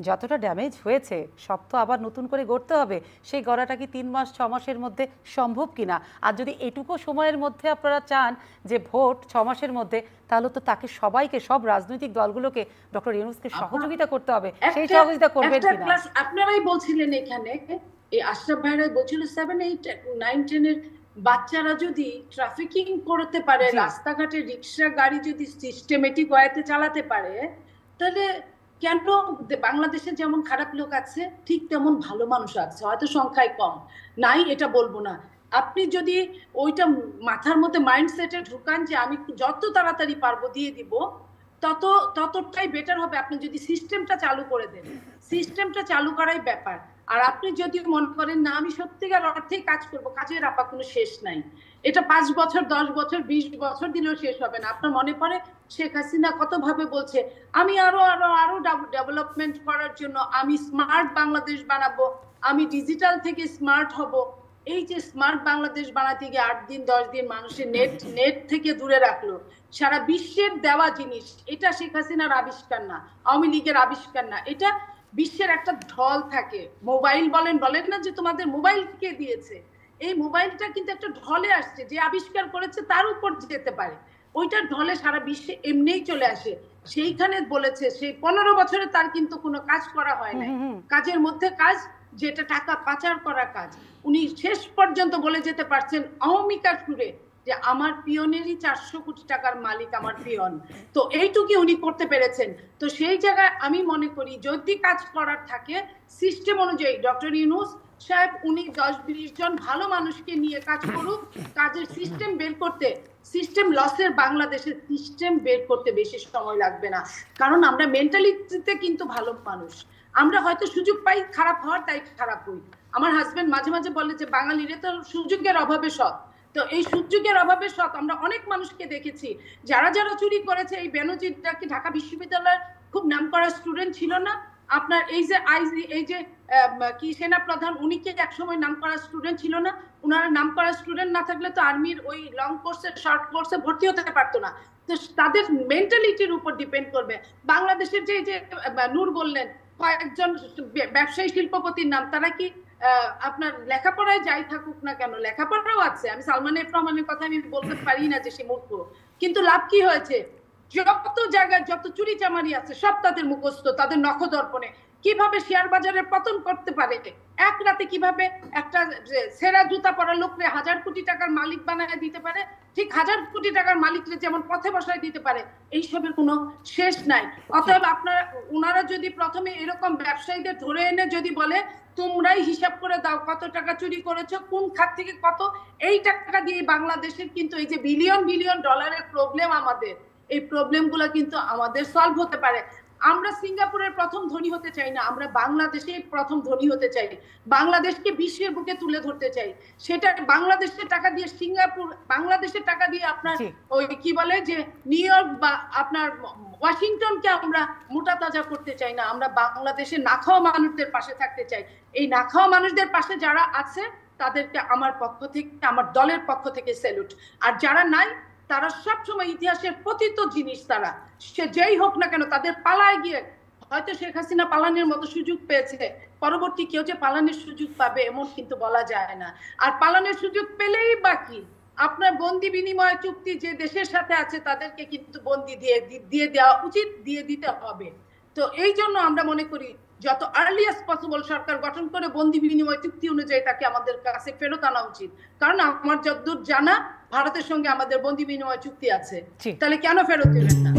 যতটা ড্যামেজ হয়েছে সব তো আবার নতুন করে গড়তে হবে। সেই গড়াটা কি ৩ মাস ৬ মাসের মধ্যে সম্ভব কিনা? আর যদি এটুকু সময়ের মধ্যে আপনারা চান যে ভোট ৬ মাসের মধ্যে, তাহলে তো তাকে সবাইকে, সব রাজনৈতিক দলগুলোকে, ডক্টর ইউনূসকে সহযোগিতা করতে হবে। সেই সহযোগিতা করবেন কিনা? আপনারাই বলছিলেন এখানে, এই আশরাফ ভাইরাই বলছিল 7, 8, 9, 10 এর বাচ্চারা যদি ট্রাফিকিং করতে পারে, রাস্তাঘাটে রিক্সা গাড়ি যদি সিস্টেমেটিক ওয়েতে চালাতে পারে, তাহলে কেন বাংলাদেশে যেমন খারাপ লোক আছে ঠিক তেমন ভালো মানুষ আছে, হয়তো সংখ্যায় কম, নাই এটা বলবো না। আপনি যদি ওইটা মাথার মধ্যে মাইন্ডসেটে ঢুকান যে আমি যত তাড়াতাড়ি পারবো দিয়ে দিব, ততটাই বেটার হবে। আপনি যদি সিস্টেমটা চালু করে দেন, সিস্টেমটা চালু করাই ব্যাপার। আর আপনি যদি মনে করেন না আমি সত্যিকার অর্থেই কাজ করব, কাজের আপা কোনো শেষ নাই, এটা 5 বছর 10 বছর 20 বছর দিলেও শেষ হবে না। আপনার মনে পড়ে শেখ হাসিনা কত ভাবে বলছে আমি আরো আরো আরো ডেভেলপমেন্ট করার জন্য আমি স্মার্ট বাংলাদেশ বানাবো, আমি ডিজিটাল থেকে স্মার্ট হব। এই যে স্মার্ট বাংলাদেশ বানাতে গিয়ে 8 দিন 10 দিন মানুষের নেট থেকে দূরে রাখলো, সারা বিশ্বের দেওয়া জিনিস। এটা শেখ হাসিনার আবিষ্কার না, আওয়ামী লীগের আবিষ্কার না, এটা বিশ্বের একটা ঢল থাকে। মোবাইল বলেন না যে তোমাদের মোবাইল কে দিয়েছে, এই মোবাইলটা কিন্তু একটা ঢলে আসছে, যে আবিষ্কার করেছে তার উপর যেতে পারে, ওইটার ঢলে সারা বিশ্বে এমনিই চলে আসে। সেইখানে বলেছে সেই 15 বছরে তার কিন্তু কোনো কাজ করা হয় না, কাজের মধ্যে কাজ যেটা টাকা পাচার করা কাজ। উনি শেষ পর্যন্ত বলে যেতে পারছেন অহমিকার সুরে যে আমার পিয়নেরই 400 কোটি টাকার মালিক আমার পিয়ন। তো এইটুকু উনি করতে পেরেছেন। তো সেই জায়গায় আমি মনে করি যদি কাজ করার থাকে সিস্টেম অনুযায়ী, ডক্টর ইউনূস সাহেব উনি 10-20 জন ভালো মানুষকে নিয়ে কাজ করুক, কাজের সিস্টেম বের করতে, সিস্টেম লসের বাংলাদেশের সিস্টেম বের করতে বেশি সময় লাগবে না। কারণ আমরা মেন্টালিটিতে কিন্তু ভালো মানুষ, আমরা হয়তো সুযোগ পাই খারাপ হওয়ার, তাই খারাপ হই। আমার হাজবেন্ড মাঝে মাঝে বলে যে বাঙালিরা তো সুযোগের অভাবে সৎ। তো এই সুযোগের অভাবে সৎ আমরা অনেক মানুষকে দেখেছি যারা যারা চুরি করেছে। এই বেনজিরটা কি ঢাকা বিশ্ববিদ্যালয়ের খুব নামকরা স্টুডেন্ট ছিল না? আপনার এই যে এই যে কি সেনা প্রধান, উনি কি একসময় নামকরা স্টুডেন্ট ছিল না? ওনারা নামকরা স্টুডেন্ট না থাকলে তো আর্মির ওই লং কোর্সে শর্ট কোর্সে ভর্তি হতে পারতো না। তো তাদের মেন্টালিটির উপর ডিপেন্ড করবে। বাংলাদেশের যে নূর বললেন কয়েকজন ব্যবসায়ী শিল্পপতির নাম, তারা কি আপনার লেখাপড়ায় যাই থাকুক না কেন, লেখাপড়াও আছে, আমি সালমান এফ রহমানের কথা আমি বলতে পারি না যে সে মূর্খ, কিন্তু লাভ কি হয়েছে? যত জায়গায় যত চুরি চামারি আছে সব তাদের মুখস্থ, তাদের নখদর্পণে। কিভাবে শেয়ার বাজারের পতন করতে পারে, এক রাতে কিভাবে একটা সেরা জুতা পরা লোকরে 1000 কোটি টাকার মালিক বানায় দিতে পারে, ঠিক 1000 কোটি টাকার মালিকরে যেমন পথে বসায় দিতে পারে, এইসবের কোনো শেষ নাই। অতএব আপনারা ওনারা যদি প্রথমে এরকম ব্যবসায়ীদের ধরে এনে যদি বলে তোমরাই হিসাব করে দাও কত টাকা চুরি করেছো, কোন খাত থেকে কত, এই টাকা দিয়ে বাংলাদেশের কিন্তু এই যে বিলিয়ন বিলিয়ন ডলারের প্রবলেম, আমাদের এই প্রবলেমগুলো কিন্তু আমাদের সলভ হতে পারে। আমরা সিঙ্গাপুরের প্রথম ধনী হতে চাই না, আমরা বাংলাদেশে প্রথম ধনী হতে চাই, বাংলাদেশকে বিশ্বের বুকে তুলে ধরতে চাই। সেটা বাংলাদেশের টাকা দিয়ে সিঙ্গাপুর, বাংলাদেশের টাকা দিয়ে আপনার ওই কি বলে যে নিউ ইয়র্ক বা আপনার ওয়াশিংটনকে আমরা মোটা তাজা করতে চাই না। আমরা বাংলাদেশে না খাওয়া মানুষদের পাশে থাকতে চাই। এই না খাওয়া মানুষদের পাশে যারা আছে তাদেরকে আমার পক্ষ থেকে, আমার দলের পক্ষ থেকে স্যালুট। আর যারা নাই তারা সবসময় ইতিহাসের পতিত জিনিস, তারা সে যেই হোক না কেন তাদের পালায় গিয়ে, হয়তো শেখ হাসিনা পালানোর মতো সুযোগ পেয়েছে, পরবর্তী কেউ যে পালানোর সুযোগ পাবে এমন কিন্তু বলা যায় না। আর পালানোর সুযোগ পেলেই বাকি আপনার বন্দি বিনিময় চুক্তি যে দেশের সাথে আছে তাদেরকে কিন্তু বন্দি দিয়ে দেওয়া উচিত, দিয়ে দিতে হবে। তো এই জন্য আমরা মনে করি যত আর্লিয়েস্ট পসিবল সরকার গঠন করে বন্দি বিনিময় চুক্তি অনুযায়ী তাকে আমাদের কাছে ফেরত আনা উচিত। কারণ আমার যতদূর জানা ভারতের সঙ্গে আমাদের বন্দি বিনিময় চুক্তি আছে, তাহলে কেন ফেরত দেবেন না?